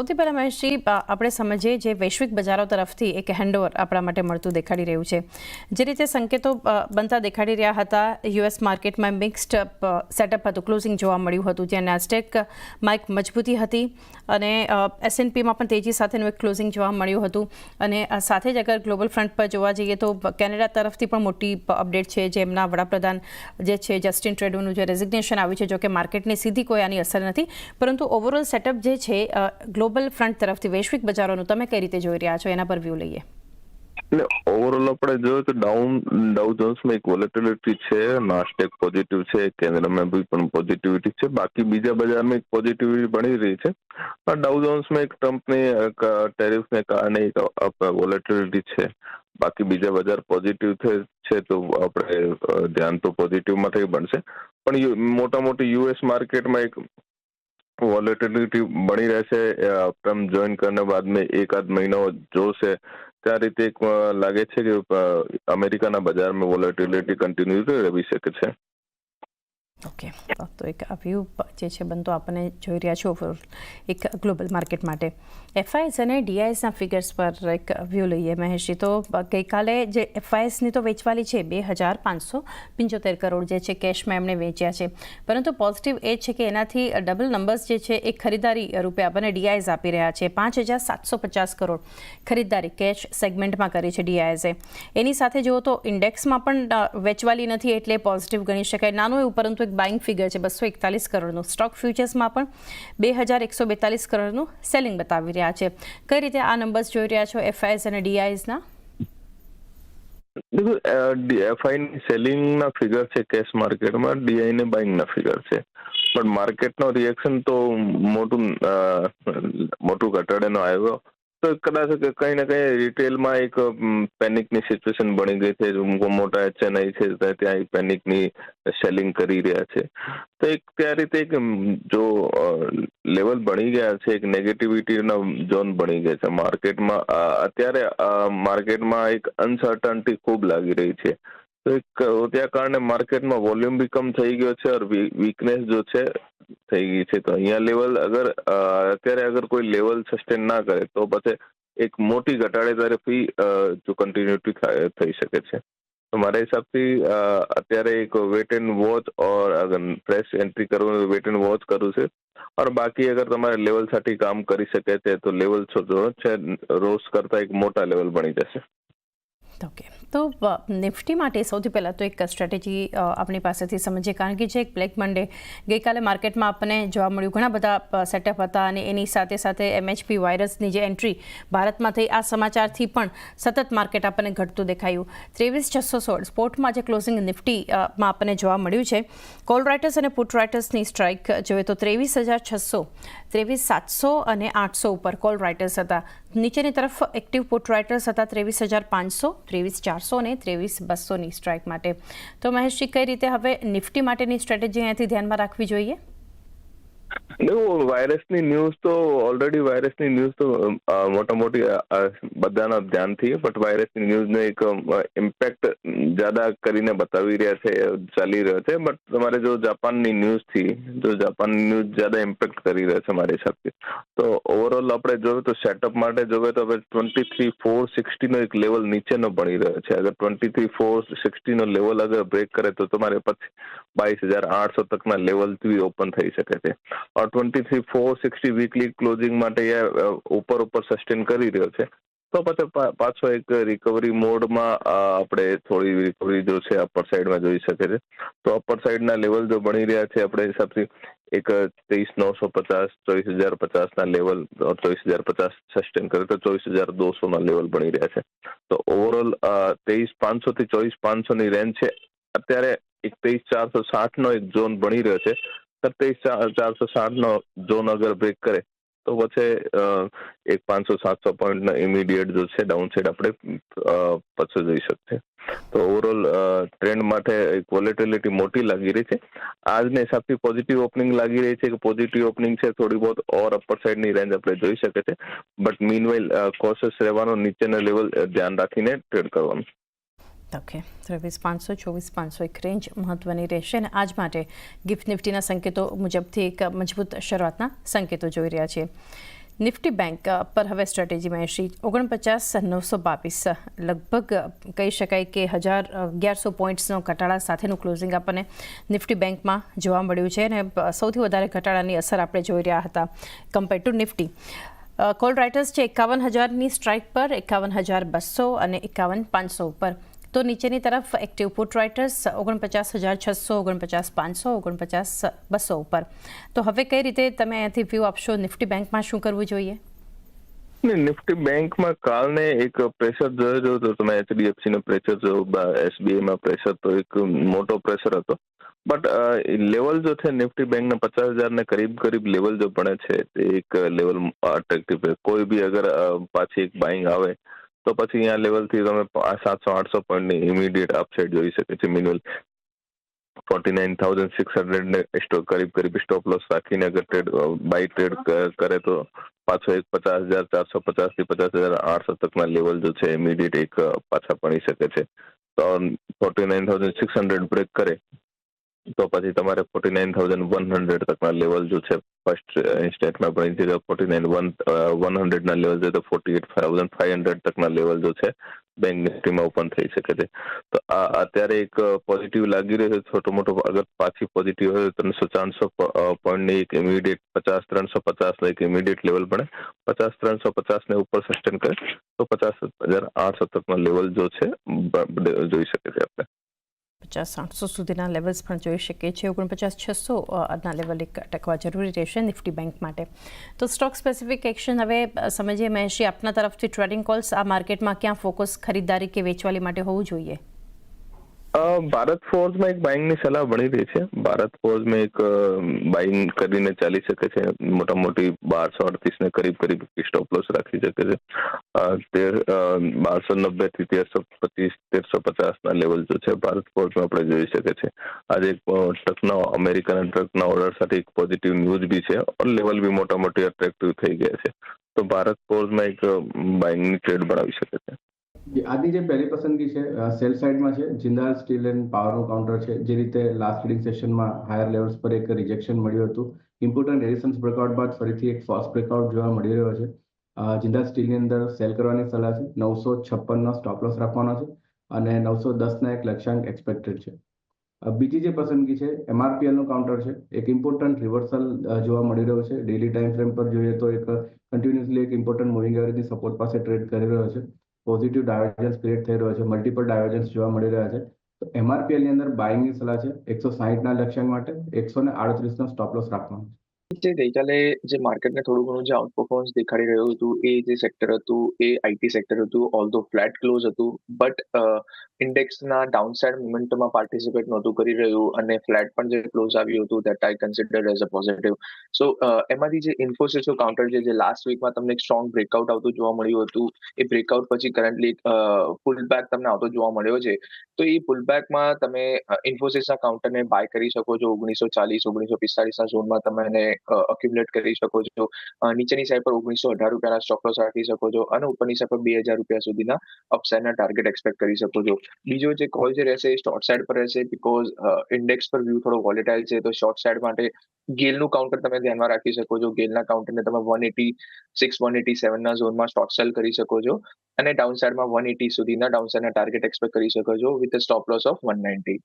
સૌથી પહેલાં મહેશજી આપણે સમજીએ જે વૈશ્વિક બજારો તરફથી એક હેન્ડઓવર આપણા માટે મળતું દેખાડી રહ્યું છે. જે રીતે સંકેતો બનતા દેખાડી રહ્યા હતા, યુએસ માર્કેટમાં મિક્સ્ડ સેટઅપ હતું, ક્લોઝિંગ જોવા મળ્યું હતું, જ્યાં નાસ્ડેકમાં એક મજબૂતી હતી અને S&Pમાં પણ તેજી સાથેનું એક ક્લોઝિંગ જોવા મળ્યું હતું. અને સાથે જ અગર ગ્લોબલ ફ્રન્ટ પર જોવા જઈએ તો કેનેડા તરફથી પણ મોટી અપડેટ છે, જેમના વડાપ્રધાન જે છે જસ્ટિન ટ્રુડોનું જે રેઝિગ્નેશન આવ્યું છે. જો કે માર્કેટને સીધી કોઈ આની અસર નથી, પરંતુ ઓવરઓલ સેટઅપ જે છે ગ્લોબલ ફ્રન્ટ તરફથી વૈશ્વિક બજારોનું તમે કઈ રીતે જોઈ રહ્યા છો, એના પર વ્યૂ લઈએ. એટલે ઓવરઓલ આપણે જોઈએ તો ડાઉ જોન્સમાં એક વોલેટિલિટી છે, નાસ્ડેક પોઝિટિવ છે, કેનેડામાં પણ પોઝિટિવિટી છે, બાકી બીજા બજારમાં એક પોઝિટિવિટી બની રહી છે. ડાઉ જોન્સમાં એક ટ્રમ્પની ટેરિફને કારણે એક વોલેટિલિટી છે, બાકી બીજા બજાર પોઝિટિવ છે, તો આપણે ધ્યાન તો પોઝિટિવમાં થઈ બનશે. પણ મોટા મોટી યુએસ માર્કેટમાં એક वॉलेटिलिटी बनी रहશે. ट्रम्प ज्वाइन करने बाद में एक आध महीना जोશે त्या રીતે લાગે છે કે અમેરિકાના બજારમાં વોલેટિલિટી કન્ટિન્યુ રહી શકે છે. ઓકે, તો એક વ્યૂ જે છે બનતો આપણને જોઈ રહ્યા છો ઓવરઓલ એક ગ્લોબલ માર્કેટ માટે. FIS અને DISના ફિગર્સ પર એક વ્યૂ લઈએ મહેશજી. તો ગઈકાલે જે FISની તો વેચવાલી છે 2575 કરોડ જે છે કેશમાં એમણે વેચ્યા છે, પરંતુ પોઝિટિવ એ છે કે એનાથી ડબલ નંબર્સ જે છે એ ખરીદારી રૂપે આપણને DIS આપી રહ્યા છે. 5750 કરોડ ખરીદારી કેશ સેગમેન્ટમાં કરી છે DISએ. એની સાથે જુઓ તો ઇન્ડેક્સમાં પણ વેચવાલી નથી, એટલે પોઝિટિવ ગણી શકાય. નાનું એવું પરંતુ બાઇંગ ફિગર છે 241 કરોડનું. સ્ટોક ફ્યુચર્સમાં પણ 2142 કરોડનું સેલિંગ બતાવી રહ્યા છે. કઈ રીતે આ નંબર્સ જોઈ રહ્યા છો FIS અને DISના? એફઆઈની સેલિંગના ફિગર છે કેશ માર્કેટમાં, ડીઆઈને બાઇંગના ફિગર છે. પણ માર્કેટનો રિએક્શન તો મોટું ઘટાડાનો આવ્યો. તો કદાચ કઈ ને કઈ રિટેલમાં એક પેનિકની સિચ્યુએશન બની ગઈ છે. મોટા HNI છે ત્યાં પેનિકની સેલિંગ કરી રહ્યા છે. તો એક ત્યાં રીતે એક જો લેવલ બની ગયા છે, એક નેગેટિવિટીનો ઝોન બની ગયા છે માર્કેટમાં. અત્યારે માર્કેટમાં એક અનસર્ટનિટી ખૂબ લાગી રહી છે. તો એક ત્યાં કારણે માર્કેટમાં વોલ્યુમ બી કમ થઈ ગયો છે और વીકનેસ જો છે થઈ ગઈ છે. તો અહીંયા લેવલ અત્યારે અગર કોઈ લેવલ સસ્ટેન ના કરે તો પછી એક મોટી ઘટાડે તરફી જો કન્ટિન્યુટી થઈ શકે છે. તો મારા હિસાબથી અત્યારે એક વેટ એન્ડ વોચ और अगर फ्रेश एंट्री करવું वेट एंड वॉच કરવું છે. और બાકી અગર તમારે લેવલ સાથે કામ કરી શકે છે તો લેવલ છે રોજ કરતા એક મોટા લેવલ બની જશે. ઓકે, તો નિફ્ટી માટે સૌથી પહેલાં તો એક સ્ટ્રેટેજી આપણી પાસેથી સમજીએ, કારણ કે જે એક બ્લેક મંડે ગઈકાલે માર્કેટમાં આપણને જોવા મળ્યું. ઘણા બધા સેટઅપ હતા અને એની સાથે સાથે MHP વાયરસની જે એન્ટ્રી ભારતમાં થઈ, આ સમાચારથી પણ સતત માર્કેટ આપણને ઘટતું દેખાયું. 23616 સ્પોર્ટમાં જે ક્લોઝિંગ નિફ્ટીમાં આપણને જોવા મળ્યું છે. કોલ રાઇટર્સ અને પુટ રાઇટર્સની સ્ટ્રાઇક જોઈએ તો 23600, 23700 અને 800 ઉપર કોલ રાઇટર્સ હતા. નીચેની તરફ એક્ટિવ પુટ રાઇટર્સ હતા 23500, 23400 અને 23200ની સ્ટ્રાઇક માટે. તો મહેશજી, કઈ રીતે હવે નિફ્ટી માટેની સ્ટ્રેટેજી અહીંયાથી ધ્યાનમાં રાખવી જોઈએ? વાયરસની ન્યૂઝ તો ઓલરેડી વાયરસની ન્યૂઝ તો મોટા મોટી બધાના ધ્યાનથી, બટ વાયરસની ન્યૂઝને એક ઇમ્પેક્ટ જ્યાદા કરીને બતાવી રહ્યા છે, ચાલી રહ્યો છે. બટ તમારે જો જાપાનની ન્યૂઝથી જ્યાદા ઇમ્પેક્ટ કરી રહ્યા છે મારા હિસાબથી. તો ઓવરઓલ આપણે જોઈએ તો સેટઅપ માટે જોઈએ તો હવે 23,460નો એક લેવલ નીચેનો બની રહ્યો છે. અગર 23,460નો લેવલ અગર બ્રેક કરે તો તમારે પછી 22,800 તકના લેવલથી ઓપન થઈ શકે છે. और 23,460 વીકલી ક્લોઝિંગ માટે ઉપર સસ્ટેન કરી રહ્યો છે. તો પછી પાછો એક રિકવરી મોડમાં આપણે થોડી રિકવરી જો છે અપર સાઈડમાં જોઈ શકે છે. તો અપર સાઈડના લેવલ જો બની રહ્યા છે આપણે હિસાબથી એક 23,950, 24,050ના લેવલ, 24,050 સસ્ટેન કરે તો 24,200ના લેવલ બની રહ્યા છે. તો ઓવરઓલ 23,500 થી 24,500ની રેન્જ છે. અત્યારે એક 23,460નો એક ઝોન બની રહ્યો છે. 23,460નો ઝોન અગર બ્રેક કરે તો પછી એક 500-700 પોઈન્ટનો ઇમિડિયેટ જો છે ડાઉન સાઈડ આપણે પછી જઈ શકશે. તો ઓવરઓલ ટ્રેન્ડ માટે એક વોલેટિલિટી મોટી લાગી રહી છે. આજના હિસાબથી પોઝિટિવ ઓપનિંગ લાગી રહી છે કે પોઝિટિવ ઓપનિંગ છે, થોડી બહુ ઓર અપર સાઈડની રેન્જ આપણે જોઈ શકે છે. બટ મીનવાઇલ કોશિયસ રહેવાનો, નીચેના લેવલ ધ્યાન રાખીને ટ્રેડ કરવાનું. ઓકે, 23,500, 24,500 એક રેન્જ મહત્વની રહેશે. અને આજ માટે ગિફ્ટ નિફ્ટીના સંકેતો મુજબથી એક મજબૂત શરૂઆતના સંકેતો જોઈ રહ્યા છીએ. નિફ્ટી બેંક પર હવે સ્ટ્રેટેજીમાં 49,922 લગભગ કહી શકાય કે 1100 પોઈન્ટ્સનો ઘટાડા સાથેનું ક્લોઝિંગ આપણને નિફ્ટી બેંકમાં જોવા મળ્યું છે અને સૌથી વધારે ઘટાડાની અસર આપણે જોઈ રહ્યા હતા compare to Nifty. Call writers છે 51,000ની સ્ટ્રાઇક પર, 51,200 અને 51,500 ઉપર. તો નીચેની તરફ એક્ટિવ પુટ રાઇટર્સ 49,600, 49,500, 49,200 ઉપર. તો હવે કઈ રીતે તમે અહીંયાથી વ્યૂ આપશો? નિફ્ટી બેંકમાં શું કરવું જોઈએ? નિફ્ટી બેંકમાં કાલને એક પ્રેશર જોયો તો તમે HDFC નો પ્રેશર જો, SBI માં પ્રેશર તો એક મોટો પ્રેશર હતો. બટ લેવલ જો છે નિફ્ટી બેંકના 50,000 ને કરીબ લેવલ જો બને છે તે એક લેવલ અટ્રેક્ટિવ છે. કોઈ બી અગર પાછી એક બાઇંગ આવે તો પછી અહીંયા લેવલથી તમે 700-800 પોઈન્ટની ઇમિડિયેટ અપસાઇડ જોઈ શકે છે. મિનિમમ 49,600 ને કરીબ સ્ટોપ લોસ રાખીને અગર બાય ટ્રેડ કરે તો પાછો એક 50,450 થી 50,800 તકના લેવલ જો છે ઇમિડિયેટ એક પાછા પડી શકે છે. તો 49,600 બ્રેક કરે તો પછી તમારે 49,100 તકના લેવલ જો છે ફર્સ્ટ ઇન્સ્ટેન્ટમાં બની છે. 49,100 ના લેવલ છે તો 48,500 તકના લેવલ જો છે બેંક નિફ્ટીમાં ઓપન થઈ શકે છે. તો આ અત્યારે એક પોઝિટિવ લાગી રહ્યો છે છોટો મોટો. અગર પાછી પોઝિટિવ હોય તો 300-400 પોઈન્ટની એક ઇમિડિયેટ 50,350 એક ઇમિડિયેટ લેવલ બને. 50,350 ને ઉપર સસ્ટેન કરે તો 50,800 તકનો લેવલ જો છે જોઈ શકે છે આપણે. 50,800 સુધીના લેવલ્સ પણ જોઈ શકીએ છીએ. 49,600 ના લેવલ એક ટકવા જરૂરી રહેશે નિફ્ટી બેંક માટે. તો સ્ટોક સ્પેસિફિક એક્શન હવે સમજીએ. મહેશજી, આપના તરફથી ટ્રેડિંગ કોલ્સ આ માર્કેટમાં ક્યાં ફોકસ ખરીદદારી કે વેચવાલી માટે હોવું જોઈએ? ભારત ફોર્સમાં એક બાઇંગની સલાહ બની રહી છે. ભારત ફોર્સમાં એક બાઇંગ કરીને ચાલી શકે છે. મોટા મોટી 1238 ને કરીબ સ્ટોપ લોસ રાખી શકે છે. 1290 થી 1325, 1350 ના લેવલ જો છે ભારત ફોર્સમાં આપણે જોઈ શકે છે. આજે એક ટ્રકના અમેરિકન ટ્રકના ઓર્ડર સાથે એક પોઝિટિવ ન્યૂઝ બી છે. લેવલ બી મોટા મોટી અટ્રેક્ટિવ થઈ ગયા છે. તો ભારત ફોર્સમાં એક બાઇંગની ટ્રેડ બનાવી શકે છે. આજની જે પહેલી પસંદગી છે સેલ સાઇડમાં છે જિંદાલ સ્ટીલ એન્ડ પાવરનું કાઉન્ટર છે. જે રીતે લાસ્ટ ટ્રેડિંગ સેશનમાં હાયર લેવલ્સ પર એક રિજેક્શન મળ્યું હતું. ઇમ્પોર્ટન્ટ રેઝિસ્ટન્સ બ્રેકઆઉટ બાદ ફરીથી એક ફાસ્ટ બ્રેકઆઉટ જોવા મળી રહ્યો છે. જિંદાલ સ્ટીલની અંદર સેલ કરવાની સલાહ છે. 956નો સ્ટોપ લોસ રાખવાનો છે અને 910ના એક લક્ષ્યાંક એક્સપેક્ટેડ છે. બીજી જે પસંદગી છે MRPL નું કાઉન્ટર છે. એક ઇમ્પોર્ટન્ટ રિવર્સલ જોવા મળી રહ્યો છે. ડેલી ટાઈમ ફ્રેમ પર જોઈએ તો એક કન્ટિન્યુઅસલી એક ઇમ્પોર્ટન્ટ મૂવિંગ એવરેજની સપોર્ટ પાસે ટ્રેડ કરી રહ્યો છે. પોઝિટિવ ડાયવર્જન્સ ક્રિએટ થઈ રહ્યો છે. મલ્ટિપલ ડાયવર્જન્સ જોવા મળી રહ્યા છે. તો MRPL ની અંદર બાઇંગની સલાહ છે 160ના લક્ષ્યાંક માટે. 138નો સ્ટોપ લોસ રાખવાનો છે. ગઈકાલે જે માર્કેટને થોડું ઘણું જે આઉટ પરફોર્મન્સ દેખાડી રહ્યું હતું એ જે સેક્ટર હતું એ IT સેક્ટર હતું. ઓલ્ધો ફ્લેટ ક્લોઝ હતું બટ ઇન્ડેક્સના ડાઉનસાઇડ મોમેન્ટમમાં પાર્ટિસિપેટ નહોતું કરી રહ્યું અને ફ્લેટ પણ જે ક્લોઝ આવ્યું હતું that I consider as a positive. So એમાંથી જે ઇન્ફોસિસનું કાઉન્ટર છે જે લાસ્ટ વીકમાં તમને એક સ્ટ્રોંગ બ્રેકઆઉટ આવતું જોવા મળ્યું હતું એ બ્રેકઆઉટ પછી કરન્ટલી પુલ બેક તમને આવતો જોવા મળ્યો છે. તો એ પુલ બેકમાં તમે ઇન્ફોસિસના કાઉન્ટરને બાય કરી શકો છો. 1940, 1945ના ઝોનમાં તમે એને અક્યુમ્યુલેટ કરી શકો છો. નીચેની સાઈડ પર 1918 રૂપિયાના સ્ટોપ લોસ રાખી શકો છો અને ઉપરની સાઈડ પર 2,000 રૂપિયા સુધીના અપસાઇડના ટાર્ગેટ એક્સપેક્ટ કરી શકો છો. બીજો જે કોલ જે રહેશે એ શોર્ટ સાઈડ પર રહેશે બીકોઝ ઇન્ડેક્સ પર વ્યૂ થોડો વોલેટાઇલ છે. તો શોર્ટ સાઈડ માટે ગેલનું કાઉન્ટર તમે ધ્યાનમાં રાખી શકો છો. ગેલના કાઉન્ટરને તમે 186, 187ના ઝોનમાં શોર્ટ સેલ કરી શકો છો અને ડાઉન સાઈડમાં 180 સુધીના ડાઉન સાઈડના ટાર્ગેટ એક્સપેક્ટ કરી શકો છો વિથ સ્ટોપ લોસ ઓફ 190.